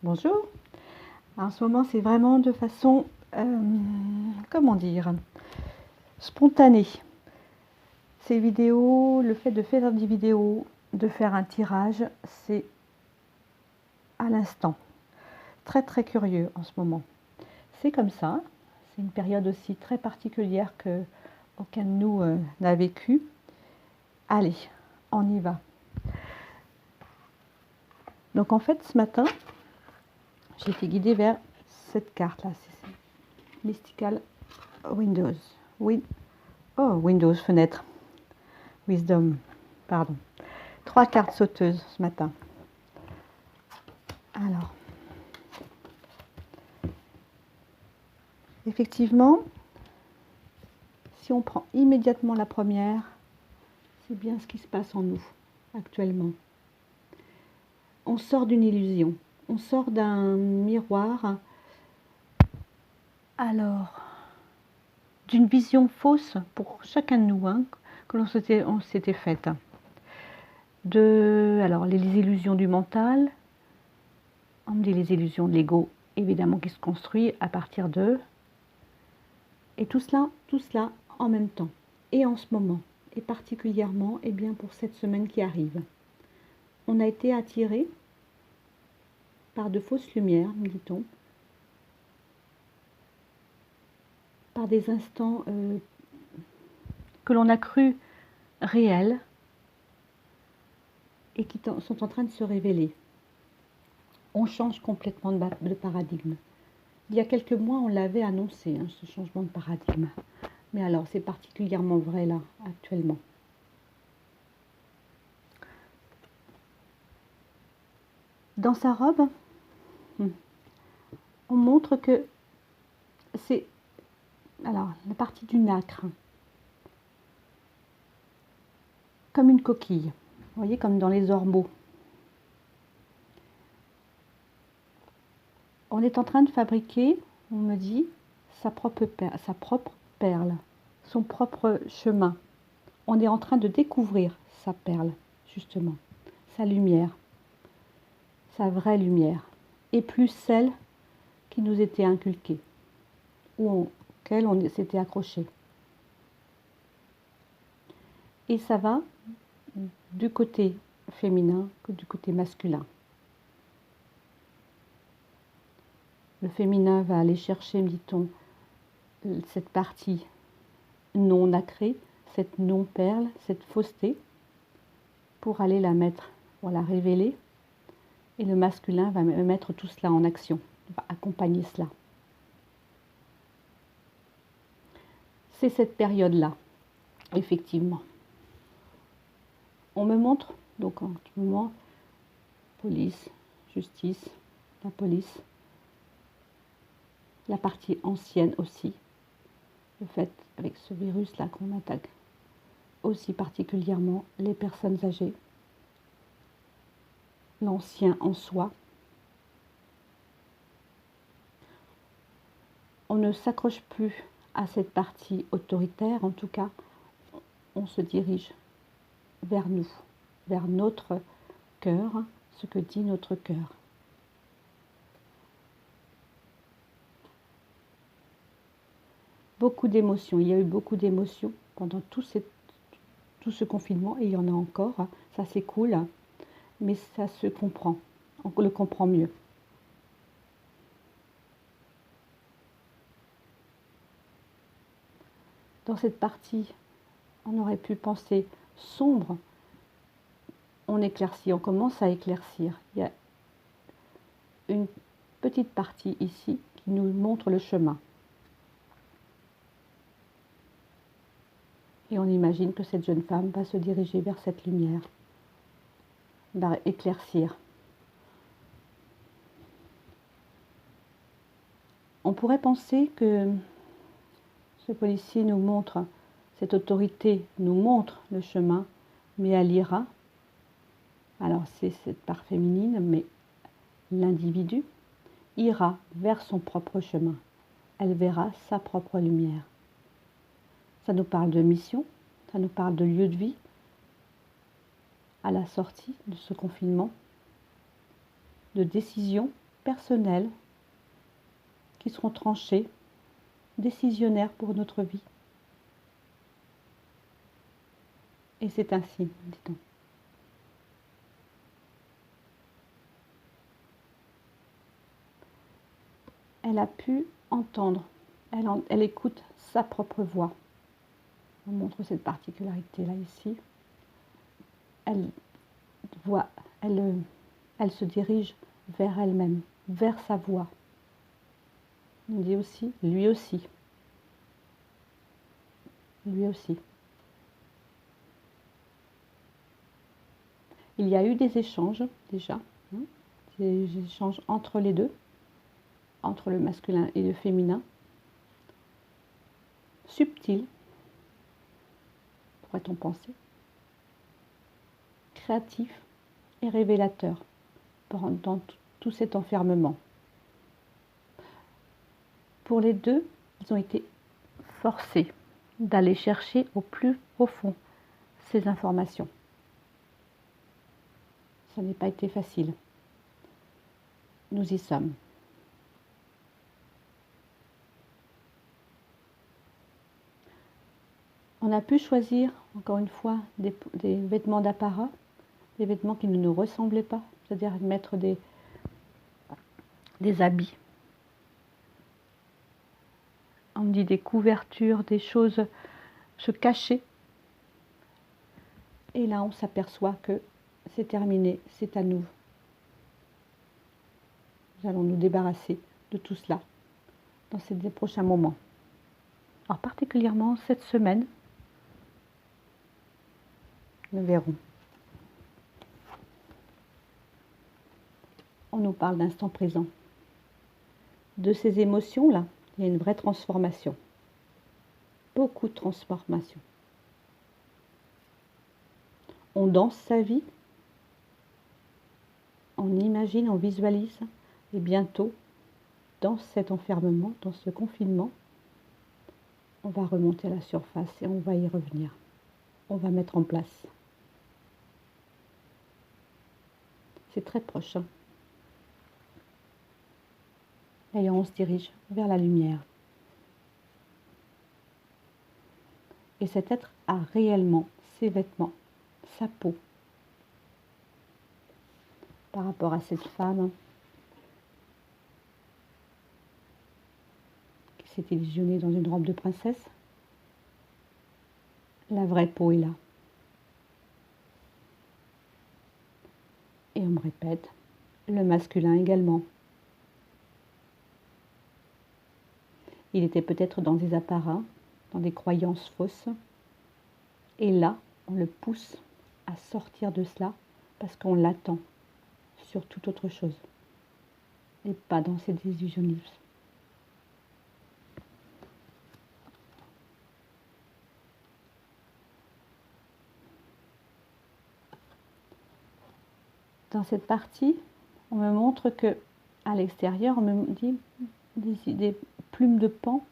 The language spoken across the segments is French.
Bonjour. En ce moment, c'est vraiment de façon, comment dire, spontanée. Ces vidéos, le fait de faire des vidéos, de faire un tirage, c'est à l'instant. Très très curieux en ce moment. C'est comme ça. C'est une période aussi très particulière que aucun de nous n'a vécu. Allez, on y va. Donc en fait, ce matin, j'ai été guidée vers cette carte-là. C'est Mystical Windows. Windows, fenêtre. Wisdom, pardon. 3 cartes sauteuses ce matin. Alors, effectivement, si on prend immédiatement la première, c'est bien ce qui se passe en nous actuellement. On sort d'une illusion, on sort d'un miroir, alors, d'une vision fausse pour chacun de nous, que on s'était faite. Alors, les illusions du mental, on me dit les illusions de l'ego, évidemment, qui se construit à partir d'eux. Et tout cela en même temps, et en ce moment, et particulièrement bien pour cette semaine qui arrive. On a été attiré par de fausses lumières, me dit-on, par des instants que l'on a cru réels et qui sont en train de se révéler. On change complètement de paradigme. Il y a quelques mois, on l'avait annoncé, ce changement de paradigme. Mais alors, c'est particulièrement vrai là, actuellement. Dans sa robe, on montre que c'est la partie du nacre, comme une coquille, vous voyez, comme dans les ormeaux. On est en train de fabriquer, on me dit, sa propre perle, son propre chemin. On est en train de découvrir sa perle, justement, sa lumière, sa vraie lumière, et plus celle qui nous était inculquée, ou auquel on s'était accroché. Et ça va du côté féminin que du côté masculin. Le féminin va aller chercher, me dit-on, cette partie non nacrée, cette non-perle, cette fausseté, pour aller la mettre, pour la révéler. Et le masculin va mettre tout cela en action, va accompagner cela. C'est cette période-là, effectivement. On me montre, donc en ce moment, police, justice, la police, la partie ancienne aussi, le fait avec ce virus-là qu'on attaque aussi particulièrement les personnes âgées, l'ancien en soi. On ne s'accroche plus à cette partie autoritaire, en tout cas, on se dirige vers nous, vers notre cœur, ce que dit notre cœur. Beaucoup d'émotions, il y a eu beaucoup d'émotions pendant tout ce confinement, et il y en a encore, ça c'est cool, mais ça se comprend, on le comprend mieux. Dans cette partie, on aurait pu penser sombre, on éclaircit, on commence à éclaircir. Il y a une petite partie ici qui nous montre le chemin. Et on imagine que cette jeune femme va se diriger vers cette lumière, va éclaircir. On pourrait penser que ce policier nous montre, cette autorité nous montre le chemin, mais elle ira. Alors c'est cette part féminine, mais l'individu ira vers son propre chemin. Elle verra sa propre lumière. Ça nous parle de mission, ça nous parle de lieu de vie à la sortie de ce confinement, de décision personnelles qui seront tranchées, décisionnaires pour notre vie. Et c'est ainsi, dit-on. Elle a pu entendre, elle écoute sa propre voix. On montre cette particularité-là ici. Elle voit, elle se dirige vers elle-même, vers sa voix. On dit aussi, lui aussi. Lui aussi. Il y a eu des échanges déjà, des échanges entre les deux, entre le masculin et le féminin, subtils, pourrait-on penser, créatifs et révélateurs dans tout cet enfermement. Pour les deux, ils ont été forcés d'aller chercher au plus profond ces informations. Ça n'a pas été facile. Nous y sommes. On a pu choisir, encore une fois, des vêtements d'apparat, des vêtements qui ne nous ressemblaient pas, c'est-à-dire mettre des habits. On dit des couvertures, des choses, se cacher. Et là, on s'aperçoit que c'est terminé, c'est à nous. Nous allons nous débarrasser de tout cela dans ces prochains moments. Alors particulièrement cette semaine, nous verrons. On nous parle d'instant présent. De ces émotions-là, il y a une vraie transformation. Beaucoup de transformation. On danse sa vie, on imagine, on visualise, et bientôt, dans cet enfermement, dans ce confinement, on va remonter à la surface et on va y revenir. On va mettre en place. C'est très proche. Et on se dirige vers la lumière. Et cet être a réellement ses vêtements, sa peau. Par rapport à cette femme qui s'est illusionnée dans une robe de princesse, la vraie peau est là. Et on me répète, le masculin également. Il était peut-être dans des apparats, dans des croyances fausses. Et là, on le pousse à sortir de cela parce qu'on l'attend sur toute autre chose. Et pas dans ces désillusionnismes. Dans cette partie, on me montre que à l'extérieur, on me dit des plumes de paon.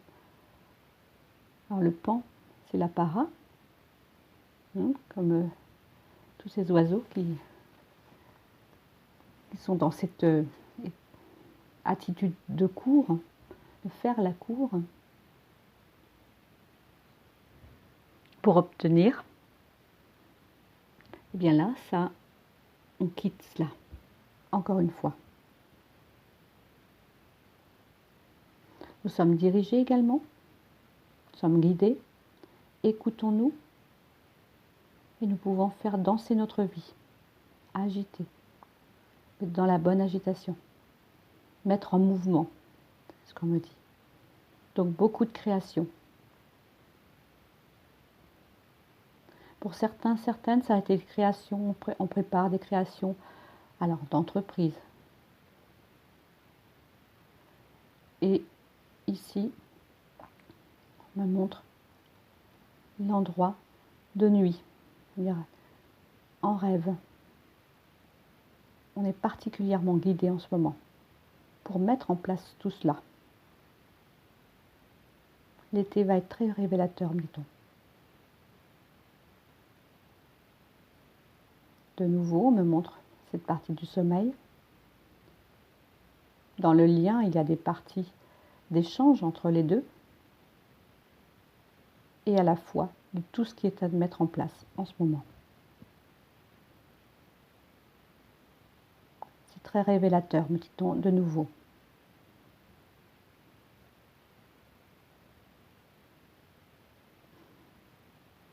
Alors le paon, c'est l'apparat, comme tous ces oiseaux qui sont dans cette attitude de cour, de faire la cour pour obtenir. Et bien là, ça, on quitte cela, encore une fois. Nous sommes dirigés également, nous sommes guidés, écoutons-nous et nous pouvons faire danser notre vie, agiter, être dans la bonne agitation, mettre en mouvement, c'est ce qu'on me dit. Donc beaucoup de création. Pour certains, certaines, ça a été des créations, on prépare des créations alors d'entreprise. Et ici, on me montre l'endroit de nuit, c'est-à-dire en rêve. On est particulièrement guidé en ce moment pour mettre en place tout cela. L'été va être très révélateur, dit-on. De nouveau, on me montre cette partie du sommeil. Dans le lien, il y a des parties d'échange entre les deux et à la fois de tout ce qui est à mettre en place en ce moment. C'est très révélateur, me dit-on de nouveau.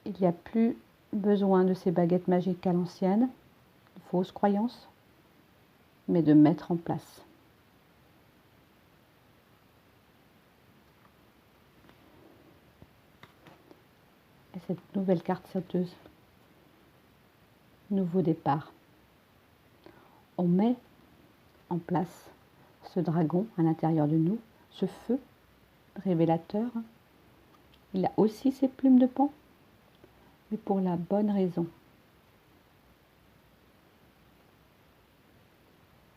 Il n'y a plus besoin de ces baguettes magiques à l'ancienne, de fausses croyances, mais de mettre en place. Et cette nouvelle carte sauteuse, nouveau départ. On met en place ce dragon à l'intérieur de nous, ce feu révélateur. Il a aussi ses plumes de pan, mais pour la bonne raison.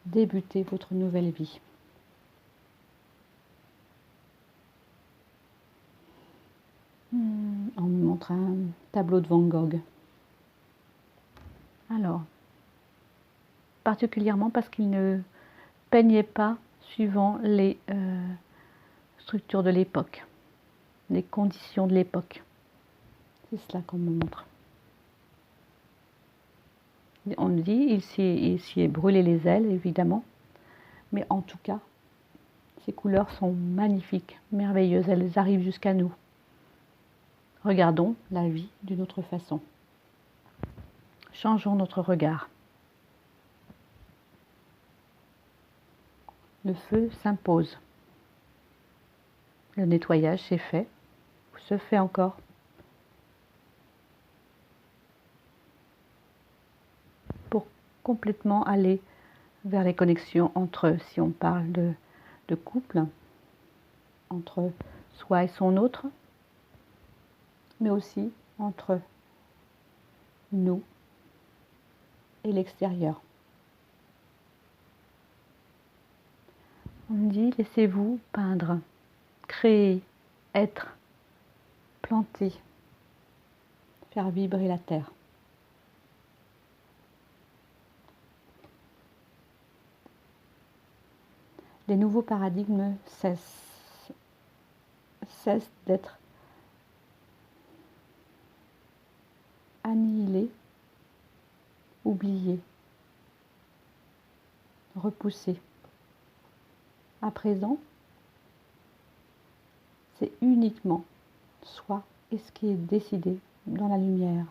Débutez votre nouvelle vie. On me montre un tableau de Van Gogh. Alors, particulièrement parce qu'il ne peignait pas suivant les structures de l'époque, les conditions de l'époque. C'est cela qu'on me montre. On me dit, il s'y est brûlé les ailes, évidemment, mais en tout cas, ces couleurs sont magnifiques, merveilleuses, elles arrivent jusqu'à nous. Regardons la vie d'une autre façon. Changeons notre regard. Le feu s'impose. Le nettoyage s'est fait, se fait encore. Pour complètement aller vers les connexions entre, si on parle de couple, entre soi et son autre, mais aussi entre nous et l'extérieur. On me dit, laissez-vous peindre, créer, être, planter, faire vibrer la terre. Les nouveaux paradigmes cessent d'être annihilés, oubliés, repoussés. À présent, c'est uniquement soi et ce qui est décidé dans la lumière.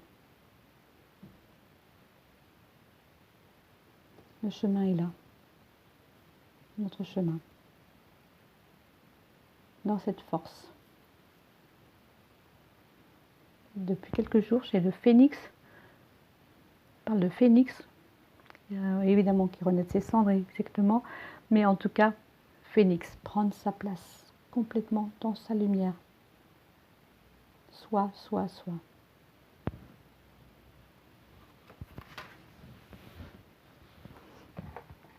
Le chemin est là, notre chemin, dans cette force. Depuis quelques jours, chez le phénix, on parle de phénix, évidemment qui renaît de ses cendres exactement, mais en tout cas, phénix, prendre sa place complètement dans sa lumière. Soi.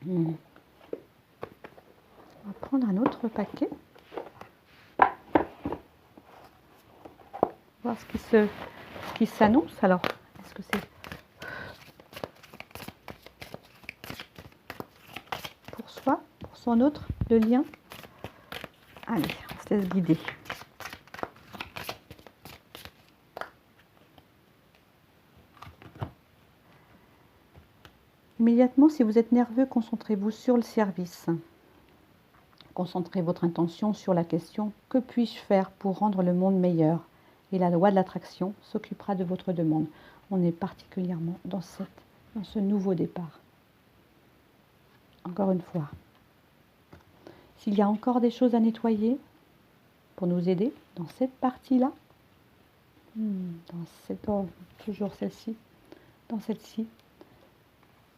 On va prendre un autre paquet. Voir ce qui s'annonce. Alors, est-ce que c'est pour soi, pour son autre, le lien? Allez, on se laisse guider. Immédiatement, si vous êtes nerveux, concentrez-vous sur le service. Concentrez votre intention sur la question « Que puis-je faire pour rendre le monde meilleur ?» Et la loi de l'attraction s'occupera de votre demande. On est particulièrement dans ce nouveau départ. Encore une fois, s'il y a encore des choses à nettoyer pour nous aider dans cette partie-là, toujours celle-ci, dans celle-ci,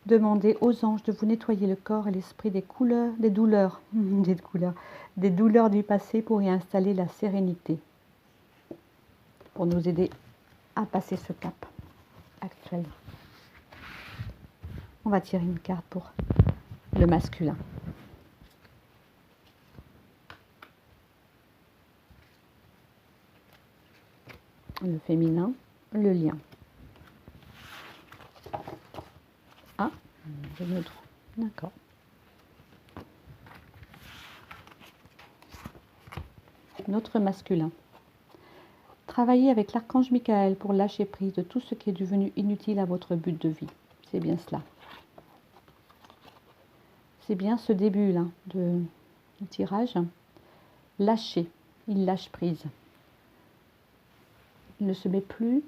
demandez aux anges de vous nettoyer le corps et l'esprit des douleurs du passé pour y installer la sérénité, pour nous aider à passer ce cap actuel. On va tirer une carte pour le masculin. Le féminin, le lien. Ah, le neutre. D'accord. notre masculin. Travaillez avec l'archange Michael pour lâcher prise de tout ce qui est devenu inutile à votre but de vie. C'est bien cela. C'est bien ce début-là de tirage. Lâcher, il lâche prise. Il ne se met plus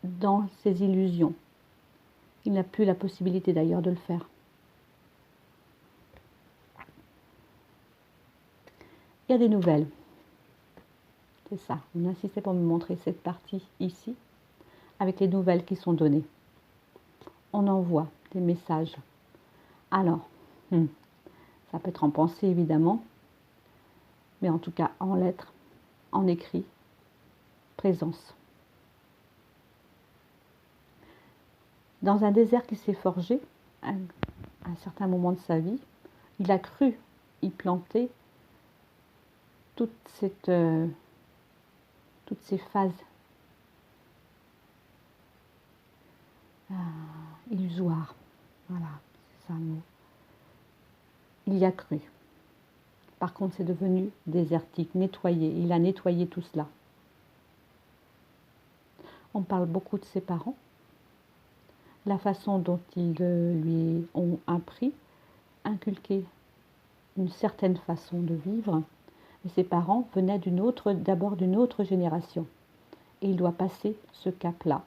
dans ses illusions. Il n'a plus la possibilité d'ailleurs de le faire. Il y a des nouvelles. C'est ça. On insistait pour me montrer cette partie ici, avec les nouvelles qui sont données. On envoie des messages. Alors, ça peut être en pensée évidemment, mais en tout cas en lettres, en écrit, présence. Dans un désert qui s'est forgé, à un certain moment de sa vie, il a cru y planter toutes ces phases illusoires. Voilà, c'est ça le mot. Il y a cru. Par contre, c'est devenu désertique, nettoyé. Il a nettoyé tout cela. On parle beaucoup de ses parents, la façon dont ils lui ont appris, inculqué une certaine façon de vivre. Et ses parents venaient d'abord d'une autre génération. Et il doit passer ce cap-là.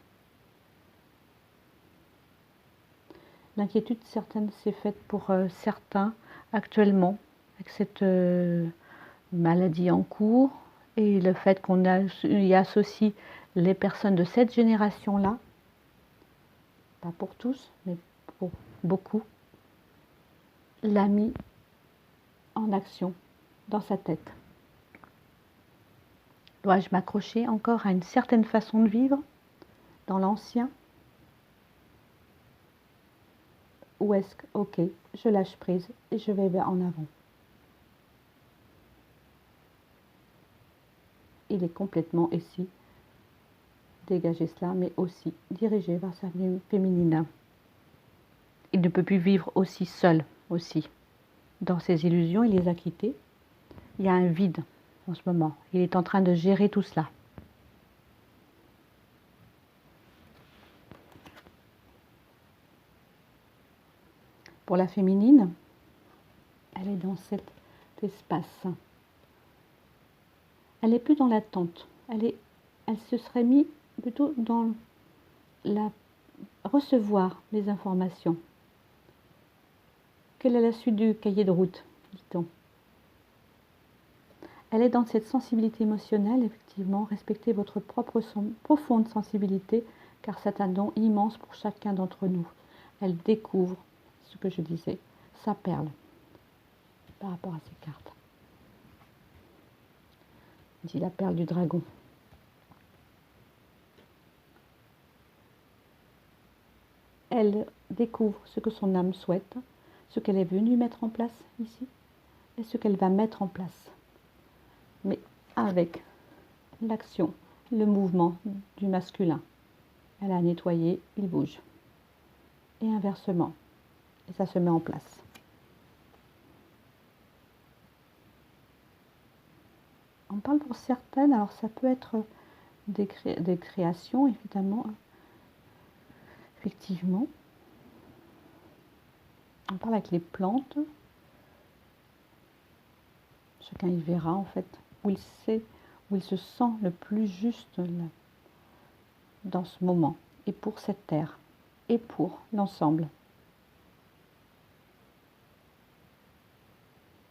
L'inquiétude certaine s'est faite pour certains actuellement, avec cette maladie en cours, et le fait qu'on y associe les personnes de cette génération-là, pas pour tous, mais pour beaucoup, l'a mis en action dans sa tête. Dois-je m'accrocher encore à une certaine façon de vivre dans l'ancien? Ou est-ce que, ok, je lâche prise et je vais en avant? Il est complètement ici, dégager cela, mais aussi dirigé vers sa féminine. Il ne peut plus vivre aussi seul, aussi. Dans ses illusions, il les a quittées. Il y a un vide en ce moment. Il est en train de gérer tout cela. Pour la féminine, elle est dans cet espace. Elle n'est plus dans l'attente. Elle se serait mise plutôt dans recevoir les informations. Quelle est la suite du cahier de route, dit-on? Elle est dans cette sensibilité émotionnelle, effectivement, respectez votre propre profonde sensibilité, car c'est un don immense pour chacun d'entre nous. Elle découvre, ce que je disais, sa perle par rapport à ces cartes. Dit la perle du dragon. Elle découvre ce que son âme souhaite, ce qu'elle est venue mettre en place ici, et ce qu'elle va mettre en place. Mais avec l'action, le mouvement du masculin. Elle a nettoyé, il bouge. Et inversement. Et ça se met en place. On parle pour certaines, alors ça peut être des créations, évidemment. Effectivement. On parle avec les plantes. Chacun y verra en fait où il sait, où il se sent le plus juste là, dans ce moment. Et pour cette terre. Et pour l'ensemble.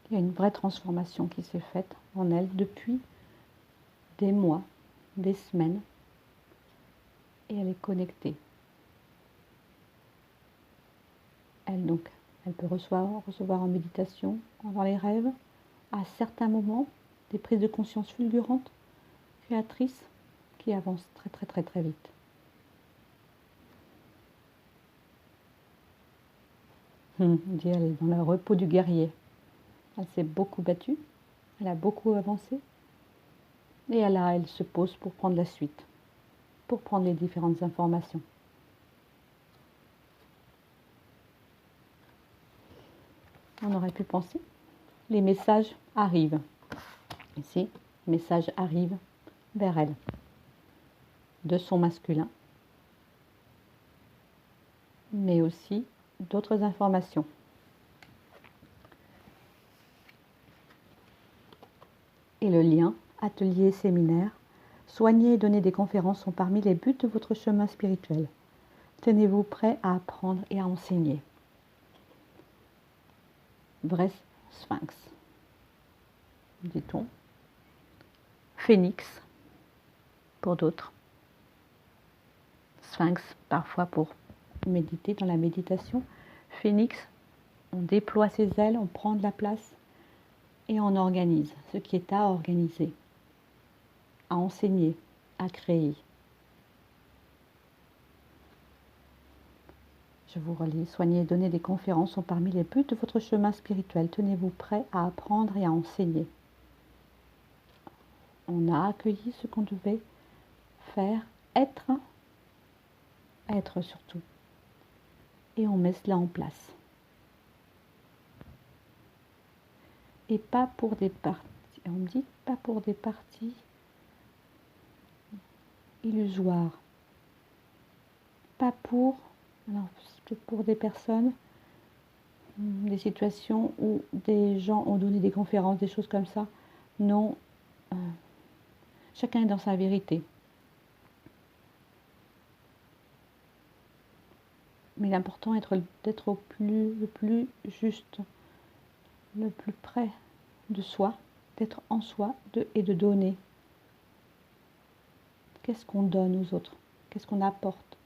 Il y a une vraie transformation qui s'est faite en elle depuis des mois, des semaines. Et elle est connectée. Elle peut recevoir en méditation, dans les rêves, à certains moments, des prises de conscience fulgurantes, créatrices, qui avancent très très très très vite. On dit elle est dans le repos du guerrier. Elle s'est beaucoup battue, elle a beaucoup avancé, et elle se pose pour prendre la suite, pour prendre les différentes informations. On aurait pu penser, les messages arrivent. Ici, le message arrive vers elle de son masculin, mais aussi d'autres informations. Et le lien, atelier, séminaire, soigner et donner des conférences sont parmi les buts de votre chemin spirituel. Tenez-vous prêt à apprendre et à enseigner. Vrai sphinx, dit-on. Phénix, pour d'autres. Sphinx, parfois pour méditer, dans la méditation. Phénix, on déploie ses ailes, on prend de la place et on organise ce qui est à organiser, à enseigner, à créer. Je vous relis. Soigner et donner des conférences sont parmi les buts de votre chemin spirituel. Tenez-vous prêt à apprendre et à enseigner. On a accueilli ce qu'on devait faire, être surtout. Et on met cela en place. Et pas pour des parties, on me dit pas pour des parties illusoires. Pas pour, alors c'est pour des personnes, des situations où des gens ont donné des conférences, des choses comme ça. Non, chacun est dans sa vérité. Mais l'important est d'être le plus juste, le plus près de soi, d'être en soi et de donner. Qu'est-ce qu'on donne aux autres? Qu'est-ce qu'on apporte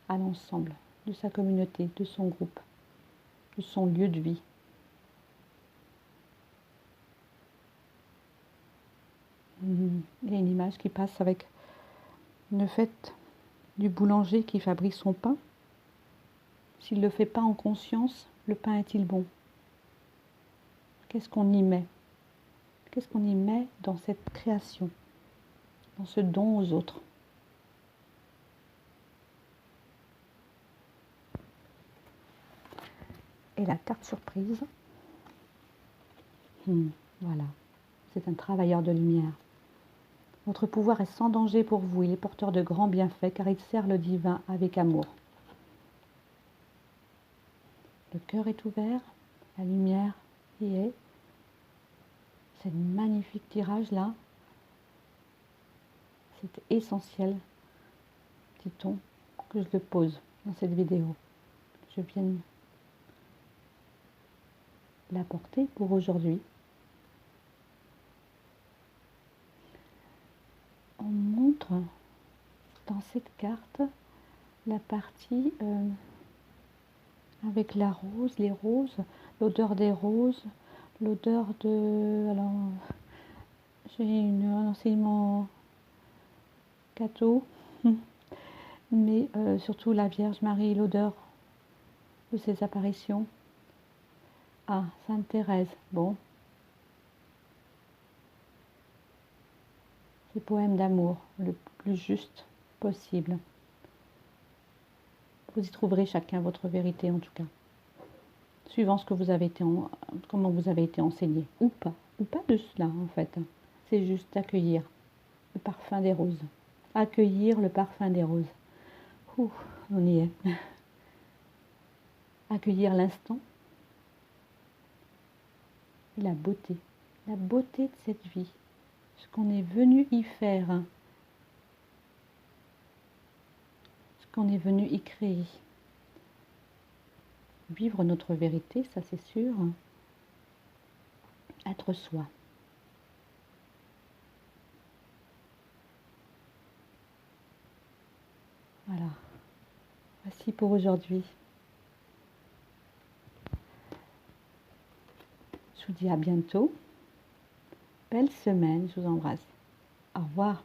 à l'ensemble de sa communauté, de son groupe, de son lieu de vie? Il y a une image qui passe avec le fait du boulanger qui fabrique son pain. S'il ne le fait pas en conscience, le pain est-il bon? Qu'est-ce qu'on y met? Qu'est-ce qu'on y met dans cette création, dans ce don aux autres? Et la carte surprise, voilà, c'est un travailleur de lumière. Votre pouvoir est sans danger pour vous, il est porteur de grands bienfaits car il sert le divin avec amour. Le cœur est ouvert, la lumière y est. C'est un magnifique tirage là. C'est essentiel, dit-on, que je le pose dans cette vidéo. Je viens l'apporter pour aujourd'hui. On montre dans cette carte la partie avec la rose, les roses, l'odeur des roses, l'odeur de... Alors, j'ai un enseignement catho, mais surtout la Vierge Marie, l'odeur de ses apparitions. Ah, Sainte Thérèse, bon. Ces poèmes d'amour, le plus juste possible. Vous y trouverez chacun votre vérité en tout cas. Suivant ce que vous avez été comment vous avez été enseigné, ou pas de cela en fait. C'est juste d'accueillir le parfum des roses. Accueillir le parfum des roses. Ouh, on y est. Accueillir l'instant et la beauté de cette vie, ce qu'on est venu y faire, ce qu'on est venu y créer. Vivre notre vérité, ça c'est sûr. Être soi. Voilà. Voici pour aujourd'hui. Je vous dis à bientôt. Belle semaine, je vous embrasse. Au revoir.